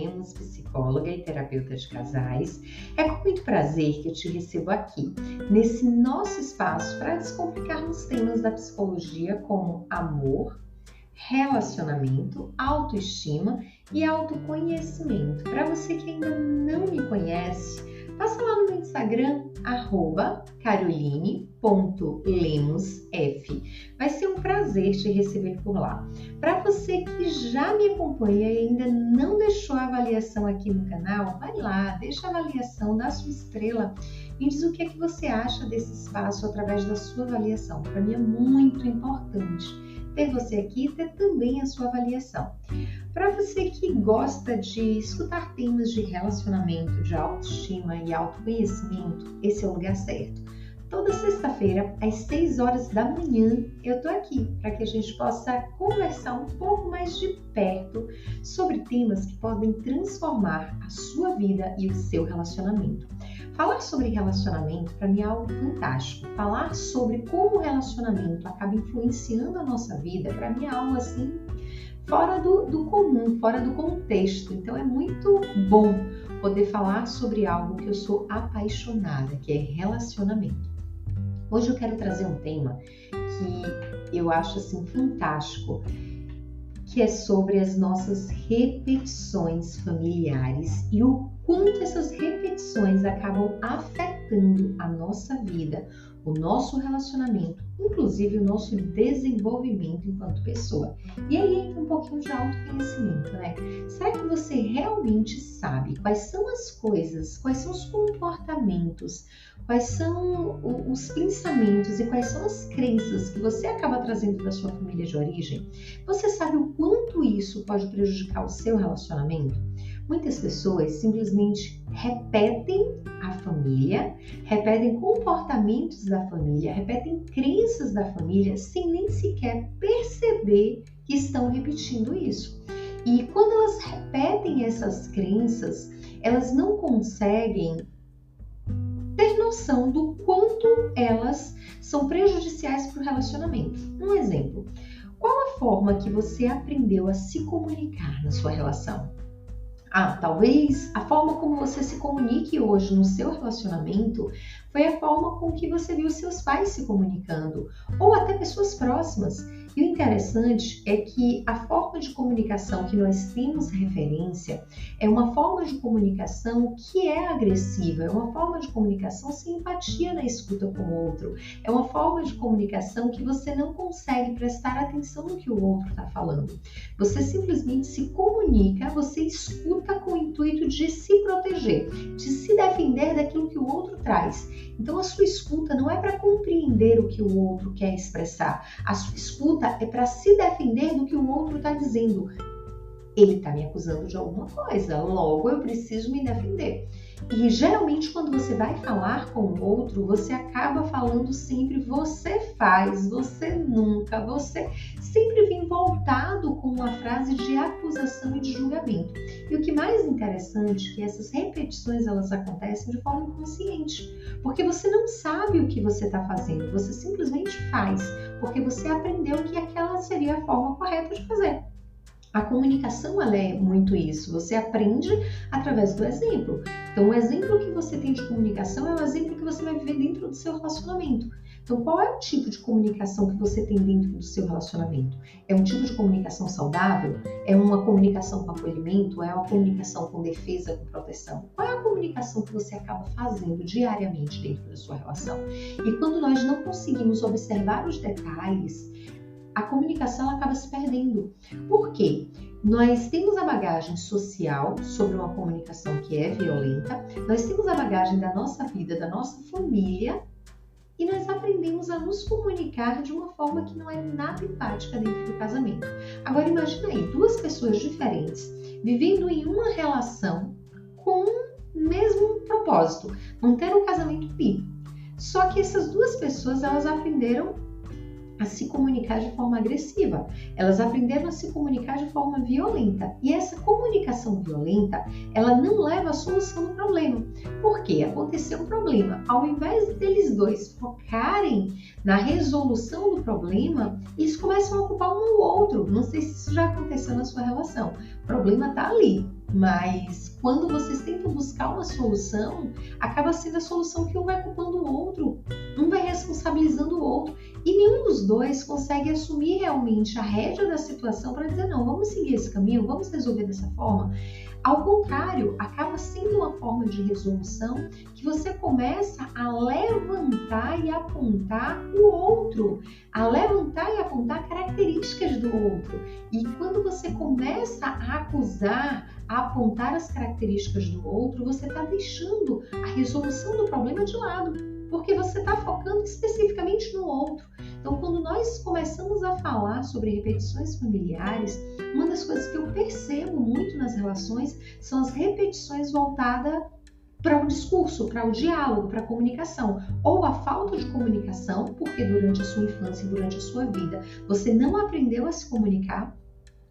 Lemos, psicóloga e terapeuta de casais. É com muito prazer que eu te recebo aqui, nesse nosso espaço para descomplicarmos temas da psicologia como amor, relacionamento, autoestima e autoconhecimento. Para você que ainda não me conhece, passa lá no meu Instagram, @caroline.lemosf. Vai ser um prazer te receber por lá. Para você que já me acompanha e ainda não deixou a avaliação aqui no canal, vai lá, deixa a avaliação, dá a sua estrela e diz o que é que você acha desse espaço através da sua avaliação. Para mim é muito importante ter você aqui e ter também a sua avaliação. Para você que gosta de escutar temas de relacionamento, de autoestima e autoconhecimento, esse é o lugar certo. Toda sexta-feira, às 6 horas da manhã, eu tô aqui para que a gente possa conversar um pouco mais de perto sobre temas que podem transformar a sua vida e o seu relacionamento. Falar sobre relacionamento, para mim, é algo fantástico. Falar sobre como o relacionamento acaba influenciando a nossa vida, para mim, é algo assim, fora do comum, fora do contexto. Então, é muito bom poder falar sobre algo que eu sou apaixonada, que é relacionamento. Hoje eu quero trazer um tema que eu acho assim fantástico, que é sobre as nossas repetições familiares e o quanto essas repetições acabam afetando a nossa vida, o nosso relacionamento, inclusive o nosso desenvolvimento enquanto pessoa. E aí entra um pouquinho de autoconhecimento, né? Será que você realmente sabe quais são as coisas, quais são os comportamentos, quais são os pensamentos e quais são as crenças que você acaba trazendo da sua família de origem? Você sabe o quanto isso pode prejudicar o seu relacionamento? Muitas pessoas simplesmente repetem a família, repetem comportamentos da família, repetem crenças da família sem nem sequer perceber que estão repetindo isso. E quando elas repetem essas crenças, elas não conseguem ter noção do quanto elas são prejudiciais para o relacionamento. Um exemplo, qual a forma que você aprendeu a se comunicar na sua relação? Talvez a forma como você se comunique hoje no seu relacionamento foi a forma com que você viu seus pais se comunicando, ou até pessoas próximas. E o interessante é que a forma de comunicação que nós temos referência é uma forma de comunicação que é agressiva, é uma forma de comunicação sem empatia na escuta com o outro, é uma forma de comunicação que você não consegue prestar atenção no que o outro está falando. Você simplesmente se comunica, você escuta com o intuito de se proteger, de se defender daquilo que o outro traz. Então a sua escuta não é para compreender o que o outro quer expressar, a sua escuta é para se defender do que o outro está dizendo. Ele está me acusando de alguma coisa, logo eu preciso me defender. E geralmente quando você vai falar com o outro, você acaba falando sempre você faz, você nunca, você sempre vem voltado com uma frase de acusação e de julgamento. E o que mais interessante é que essas repetições elas acontecem de forma inconsciente, porque você não sabe o que você está fazendo, você simplesmente faz, porque você aprendeu que aquela seria a forma correta de fazer. A comunicação, ela é muito isso, você aprende através do exemplo. Então, o exemplo que você tem de comunicação é o exemplo que você vai viver dentro do seu relacionamento. Então, qual é o tipo de comunicação que você tem dentro do seu relacionamento? É um tipo de comunicação saudável? É uma comunicação com acolhimento? É uma comunicação com defesa, com proteção? Qual é a comunicação que você acaba fazendo diariamente dentro da sua relação? E quando nós não conseguimos observar os detalhes, a comunicação ela acaba se perdendo. Por quê? Nós temos a bagagem social sobre uma comunicação que é violenta, nós temos a bagagem da nossa vida, da nossa família, e nós aprendemos a nos comunicar de uma forma que não é nada empática dentro do casamento. Agora imagina aí, duas pessoas diferentes vivendo em uma relação com o mesmo propósito, manter um casamento vivo. Só que essas duas pessoas, elas aprenderam a se comunicar de forma agressiva. Elas aprenderam a se comunicar de forma violenta. E essa comunicação violenta, ela não leva à solução do problema. Por quê? Aconteceu um problema. Ao invés deles dois focarem na resolução do problema, eles começam a ocupar um ao outro. Não sei se isso já aconteceu na sua relação. O problema está ali. Mas quando vocês tentam buscar uma solução, acaba sendo a solução que um vai culpando o outro, um vai responsabilizando o outro, e nenhum dos dois consegue assumir realmente a rédea da situação para dizer, não, vamos seguir esse caminho, vamos resolver dessa forma. Ao contrário, acaba sendo uma forma de resolução que você começa a levantar e apontar o outro, a levantar e apontar características do outro. E quando você começa a acusar, a apontar as características do outro, você está deixando a resolução do problema de lado, porque você está focando especificamente no outro. Então, quando nós começamos a falar sobre repetições familiares, uma das coisas que eu percebo muito nas relações são as repetições voltadas para o discurso, para o diálogo, para a comunicação, ou a falta de comunicação, porque durante a sua infância e durante a sua vida você não aprendeu a se comunicar.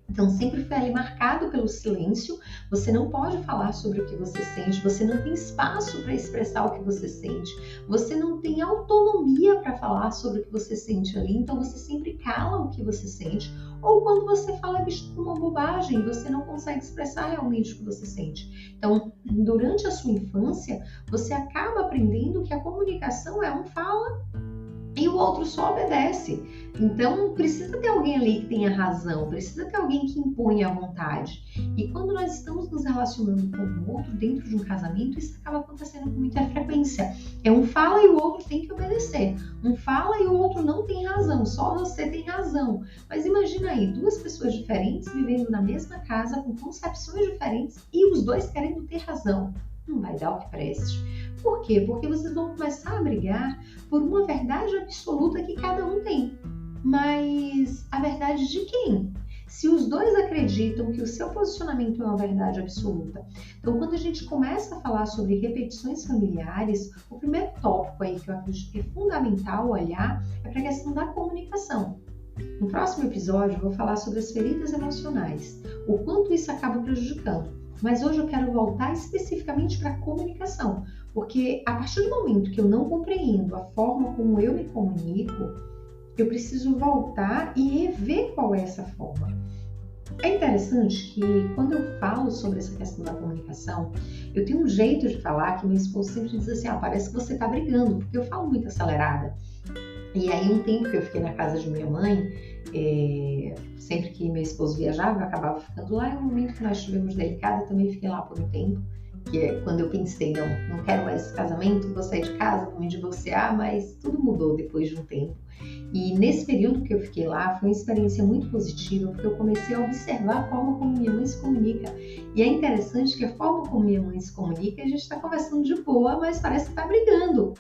Então, sempre foi ali marcado pelo silêncio, você não pode falar sobre o que você sente, você não tem espaço para expressar o que você sente, você não tem autonomia para falar sobre o que você sente ali, então você sempre cala o que você sente, ou quando você fala é visto como uma bobagem, você não consegue expressar realmente o que você sente. Então, durante a sua infância, você acaba aprendendo que a comunicação é um fala e o outro só obedece. Então, precisa ter alguém ali que tenha razão, precisa ter alguém que imponha a vontade. E quando nós estamos nos relacionando com o outro dentro de um casamento, isso acaba acontecendo com muita frequência. É um fala e o outro tem que obedecer. Um fala e o outro não tem razão, só você tem razão. Mas imagina aí, duas pessoas diferentes vivendo na mesma casa, com concepções diferentes e os dois querendo ter razão. Não vai dar o que preste. Por quê? Porque vocês vão começar a brigar por uma verdade absoluta que cada um tem. Mas a verdade de quem? Se os dois acreditam que o seu posicionamento é uma verdade absoluta. Então, quando a gente começa a falar sobre repetições familiares, o primeiro tópico aí que eu acredito que é fundamental olhar é para a questão da comunicação. No próximo episódio, eu vou falar sobre as feridas emocionais, o quanto isso acaba prejudicando. Mas hoje eu quero voltar especificamente para a comunicação, porque a partir do momento que eu não compreendo a forma como eu me comunico, eu preciso voltar e rever qual é essa forma. É interessante que quando eu falo sobre essa questão da comunicação, eu tenho um jeito de falar que meu esposo sempre diz assim, parece que você está brigando, porque eu falo muito acelerada. E aí um tempo que eu fiquei na casa de minha mãe, sempre que meu esposo viajava, eu acabava ficando lá. E um momento que nós estivemos delicado, eu também fiquei lá por um tempo, que é quando eu pensei, não quero mais esse casamento, vou sair de casa, vou me divorciar, mas tudo mudou depois de um tempo. E nesse período que eu fiquei lá, foi uma experiência muito positiva, porque eu comecei a observar a forma como minha mãe se comunica. E é interessante que a forma como minha mãe se comunica, a gente está conversando de boa, mas parece que está brigando.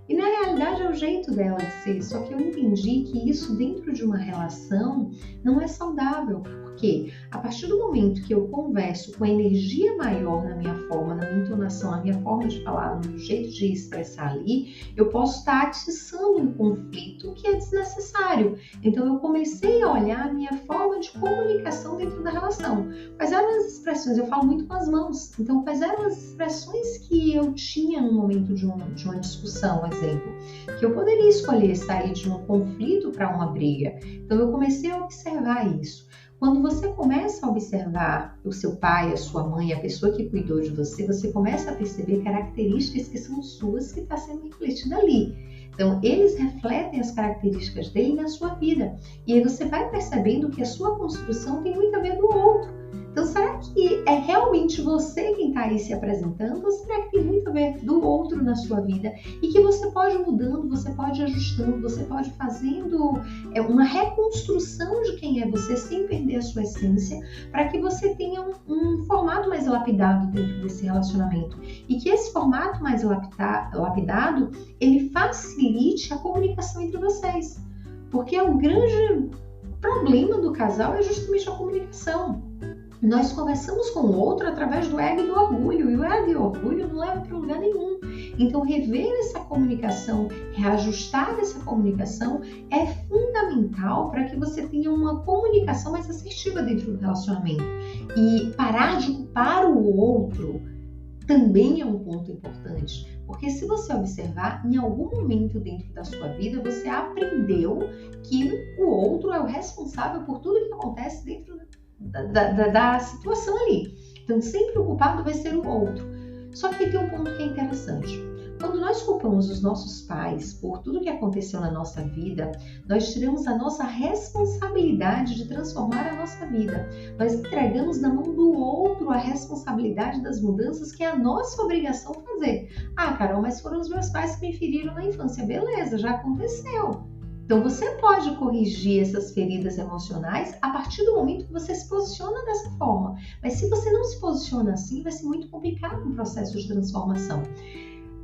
E na realidade é o jeito dela de ser, só que eu entendi que isso dentro de uma relação não é saudável, porque a partir do momento que eu converso com energia maior na minha forma, na minha entonação, na minha forma de falar, no meu jeito de expressar ali, eu posso estar atiçando um conflito que é desnecessário. Então eu comecei a olhar a minha forma de comunicação dentro da relação. Quais eram as expressões? Eu falo muito com as mãos, então quais eram as expressões que eu tinha no momento de uma discussão, exemplo, que eu poderia escolher sair de um conflito para uma briga. Então eu comecei a observar isso. Quando você começa a observar o seu pai, a sua mãe, a pessoa que cuidou de você, você começa a perceber características que são suas que está sendo refletida ali. Então, eles refletem as características dele na sua vida. E aí você vai percebendo que a sua construção tem muito a ver do outro. Então, será que é realmente você quem está aí se apresentando? Ou será que tem muito a ver do outro na sua vida? E que você pode ir mudando, você pode ir ajustando, você pode ir fazendo uma reconstrução de quem é você sem perder a sua essência, para que você tenha um formato mais lapidado dentro desse relacionamento. E que esse formato mais lapidado, ele facilite a comunicação entre vocês. Porque o grande problema do casal é justamente a comunicação. Nós conversamos com o outro através do ego e do orgulho, e o ego e o orgulho não levam para lugar nenhum. Então, rever essa comunicação, reajustar essa comunicação é fundamental para que você tenha uma comunicação mais assertiva dentro do relacionamento. E parar de culpar o outro também é um ponto importante, porque se você observar, em algum momento dentro da sua vida, você aprendeu que o outro é o responsável por tudo que acontece dentro da situação ali. Então, sempre o culpado vai ser o outro. Só que tem um ponto que é interessante. Quando nós culpamos os nossos pais por tudo que aconteceu na nossa vida, nós tiramos a nossa responsabilidade de transformar a nossa vida. Nós entregamos na mão do outro a responsabilidade das mudanças que é a nossa obrigação fazer. Ah, Carol, mas foram os meus pais que me feriram na infância. Beleza, já aconteceu. Então, você pode corrigir essas feridas emocionais a partir do momento que você se posiciona dessa forma. Mas se você não se posiciona assim, vai ser muito complicado o processo de transformação.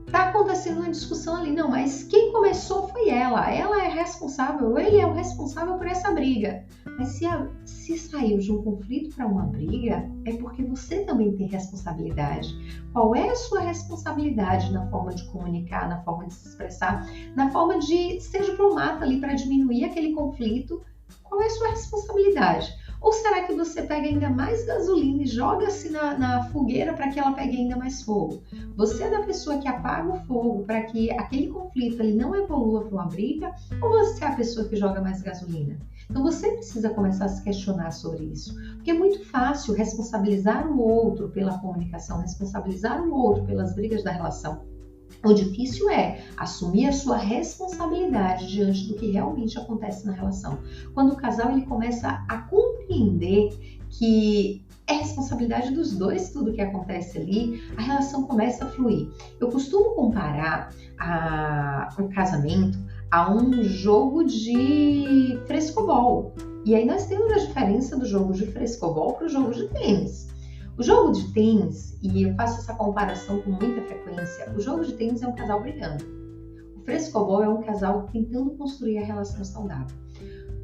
Tá acontecendo uma discussão ali, não, mas quem começou foi ela é responsável, ele é o responsável por essa briga. Mas se saiu de um conflito para uma briga, é porque você também tem responsabilidade. Qual é a sua responsabilidade na forma de comunicar, na forma de se expressar, na forma de ser diplomata ali para diminuir aquele conflito? Qual é a sua responsabilidade? Ou será que você pega ainda mais gasolina e joga-se na fogueira para que ela pegue ainda mais fogo? Você é da pessoa que apaga o fogo para que aquele conflito ele não evolua para uma briga? Ou você é a pessoa que joga mais gasolina? Então você precisa começar a se questionar sobre isso. Porque é muito fácil responsabilizar o outro pela comunicação, responsabilizar o outro pelas brigas da relação. O difícil é assumir a sua responsabilidade diante do que realmente acontece na relação. Quando o casal ele começa a compreender que é responsabilidade dos dois tudo que acontece ali, a relação começa a fluir. Eu costumo comparar o casamento a um jogo de frescobol. E aí nós temos a diferença do jogo de frescobol para o jogo de tênis. O jogo de tênis, e eu faço essa comparação com muita frequência, o jogo de tênis é um casal brigando. O frescobol é um casal tentando construir a relação saudável.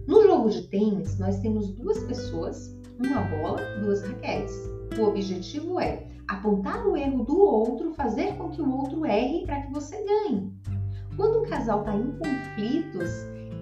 No jogo de tênis, nós temos duas pessoas, uma bola, duas raquetes. O objetivo é apontar o erro do outro, fazer com que o outro erre para que você ganhe. Quando um casal está em conflitos,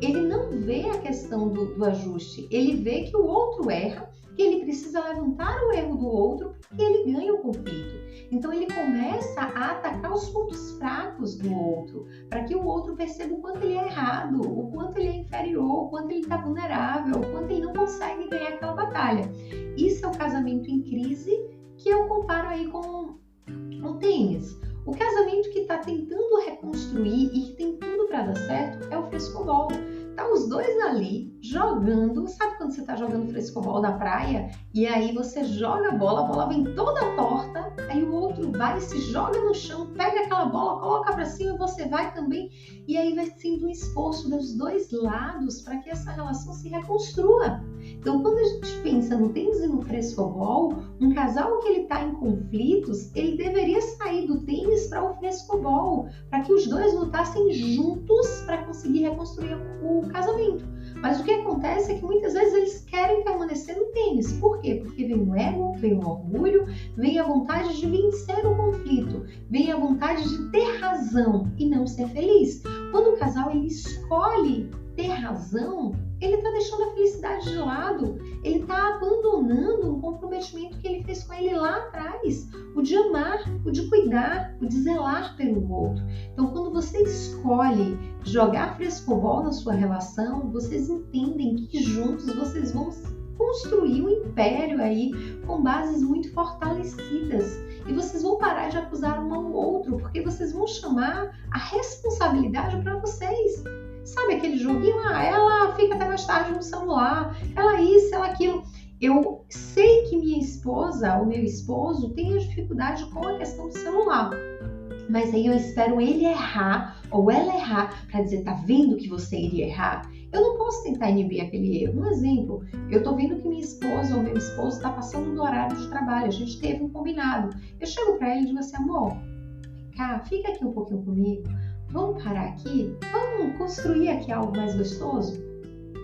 ele não vê a questão do ajuste, ele vê que o outro erra, que ele precisa levantar o erro do outro e ele ganha o conflito. Então ele começa a atacar os pontos fracos do outro, para que o outro perceba o quanto ele é errado, o quanto ele é inferior, o quanto ele está vulnerável, o quanto ele não consegue ganhar aquela batalha. Isso é o casamento em crise que eu comparo aí com o tênis. O casamento que está tentando reconstruir e que tem tudo para dar certo é o frescobol. Tá os dois ali jogando, sabe quando você está jogando frescobol na praia e aí você joga a bola vem toda torta, aí o outro vai, se joga no chão, pega aquela bola, coloca para cima e você vai também, e aí vai sendo um esforço dos dois lados para que essa relação se reconstrua. Então, quando a gente pensa no tênis e no frescobol, um casal que ele está em conflitos, ele deveria sair do tênis para o frescobol, para que os dois lutassem juntos para conseguir reconstruir o casamento. Mas o que acontece é que muitas vezes eles querem permanecer no tênis. Por quê? Porque vem o ego, vem o orgulho, vem a vontade de vencer o conflito, vem a vontade de ter razão e não ser feliz. Quando o casal ele escolhe ter razão, ele está deixando a felicidade de lado, ele está abandonando um comprometimento que ele fez com ele lá atrás, o de amar, o de cuidar, o de zelar pelo outro. Então, quando você escolhe jogar frescobol na sua relação, vocês entendem que juntos vocês vão construir um império aí com bases muito fortalecidas. E vocês vão parar de acusar um ao outro, porque vocês vão chamar a responsabilidade para vocês. Sabe aquele joguinho? Ela fica até mais tarde no celular, ela isso, ela aquilo. Eu sei que minha esposa ou meu esposo tem dificuldade com a questão do celular. Mas aí eu espero ele errar ou ela errar para dizer, tá vendo que você iria errar? Eu não posso tentar inibir aquele erro. Um exemplo, eu tô vendo que minha esposa ou meu esposo tá passando do horário de trabalho, a gente teve um combinado. Eu chego para ele e digo assim, amor, cá, fica aqui um pouquinho comigo. Vamos parar aqui? Vamos construir aqui algo mais gostoso?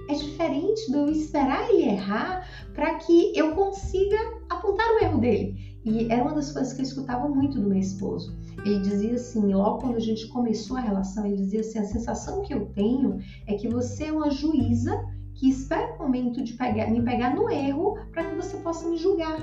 É diferente de eu esperar ele errar para que eu consiga apontar o erro dele. E era uma das coisas que eu escutava muito do meu esposo. Ele dizia assim, logo quando a gente começou a relação, ele dizia assim, a sensação que eu tenho é que você é uma juíza que espera o momento de me pegar no erro para que você possa me julgar.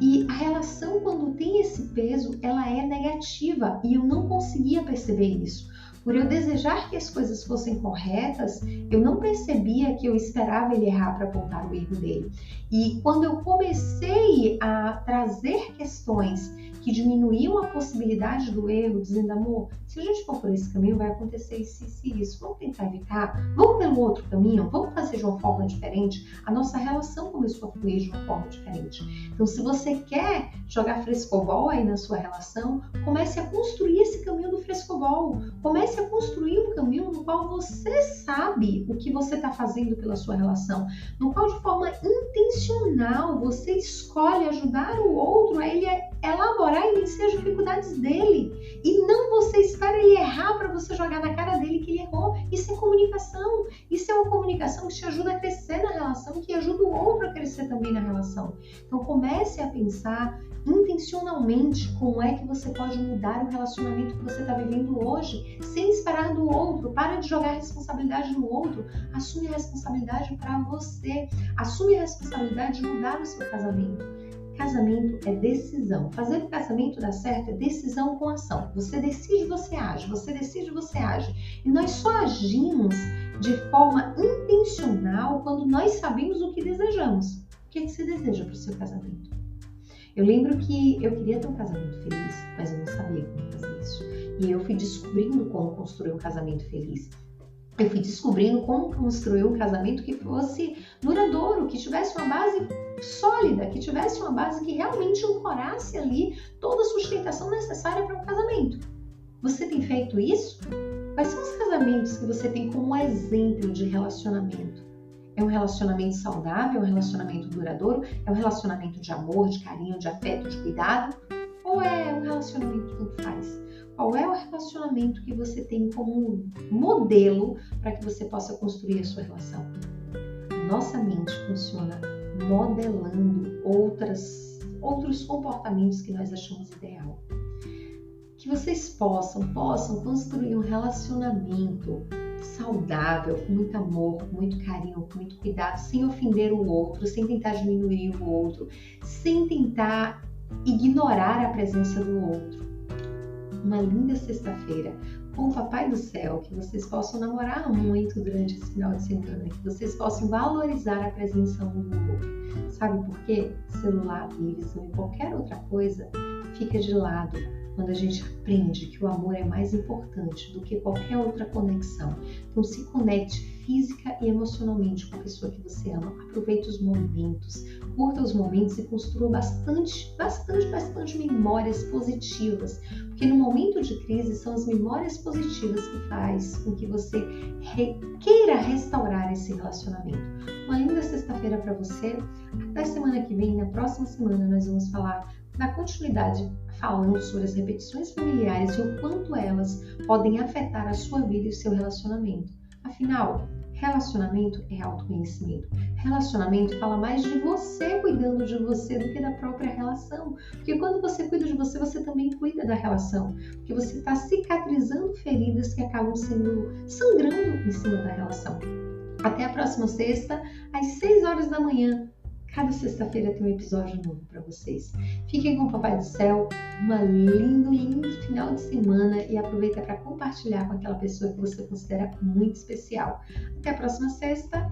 E a relação, quando tem esse peso, ela é negativa e eu não conseguia perceber isso. Por eu desejar que as coisas fossem corretas, eu não percebia que eu esperava ele errar para apontar o erro dele. E quando eu comecei a trazer questões que diminuíam a possibilidade do erro, dizendo, amor, se a gente for por esse caminho, vai acontecer isso e isso. Vamos tentar evitar? Vamos pelo outro caminho? Vamos fazer de uma forma diferente? A nossa relação começou a fluir de uma forma diferente. Então, se você quer jogar frescobol aí na sua relação, comece a construir esse caminho do frescobol. Comece a construir um caminho no qual você sabe o que você está fazendo pela sua relação, no qual de forma intencional você escolhe ajudar o outro a ele elaborar e vencer as dificuldades dele. E não você espera ele errar para você jogar na cara dele que ele errou. Isso é comunicação. Isso é uma comunicação que te ajuda a crescer na relação, que ajuda o outro a crescer também na relação. Então comece a pensar intencionalmente como é que você pode mudar o relacionamento que você está vivendo hoje, sem esperar do outro. Para de jogar a responsabilidade no outro. Assume a responsabilidade para você. Assume a responsabilidade de mudar o seu casamento. Casamento é decisão. Fazer o casamento dar certo é decisão com ação. Você decide, você age. Você decide, você age. E nós só agimos de forma intencional quando nós sabemos o que desejamos. O que você deseja para o seu casamento? Eu lembro que eu queria ter um casamento feliz, mas eu não sabia como fazer isso. E eu fui descobrindo como construir um casamento feliz. Eu fui descobrindo como construir um casamento que fosse duradouro, que tivesse uma base sólida, que tivesse uma base que realmente ancorasse ali toda a sustentação necessária para um casamento. Você tem feito isso? Quais são os casamentos que você tem como exemplo de relacionamento? É um relacionamento saudável, é um relacionamento duradouro, é um relacionamento de amor, de carinho, de afeto, de cuidado? Ou é um relacionamento que faz? Qual é o relacionamento que você tem como modelo para que você possa construir a sua relação? A nossa mente funciona modelando outros comportamentos que nós achamos ideal. Que vocês possam construir um relacionamento saudável, com muito amor, com muito carinho, com muito cuidado, sem ofender o outro, sem tentar diminuir o outro, sem tentar ignorar a presença do outro. Uma linda sexta-feira com o Papai do Céu, que vocês possam namorar muito durante esse final de semana, que vocês possam valorizar a presença um do outro. Sabe por quê? Celular, televisão e qualquer outra coisa fica de lado quando a gente aprende que o amor é mais importante do que qualquer outra conexão. Então se conecte física e emocionalmente com a pessoa que você ama. Aproveite os momentos, curta os momentos e construa bastante memórias positivas. Porque no momento de crise são as memórias positivas que faz com que você queira restaurar esse relacionamento. Uma linda sexta-feira para você. Até semana que vem, na próxima semana, nós vamos falar da continuidade falando sobre as repetições familiares e o quanto elas podem afetar a sua vida e o seu relacionamento. Afinal, relacionamento é autoconhecimento. Relacionamento fala mais de você cuidando de você do que da própria relação. Porque quando você cuida de você, você também cuida da relação. Porque você está cicatrizando feridas que acabam sangrando em cima da relação. Até a próxima sexta, às 6 horas da manhã. Cada sexta-feira tem um episódio novo para vocês. Fiquem com o Papai do Céu, lindo final de semana e aproveita para compartilhar com aquela pessoa que você considera muito especial. Até a próxima sexta.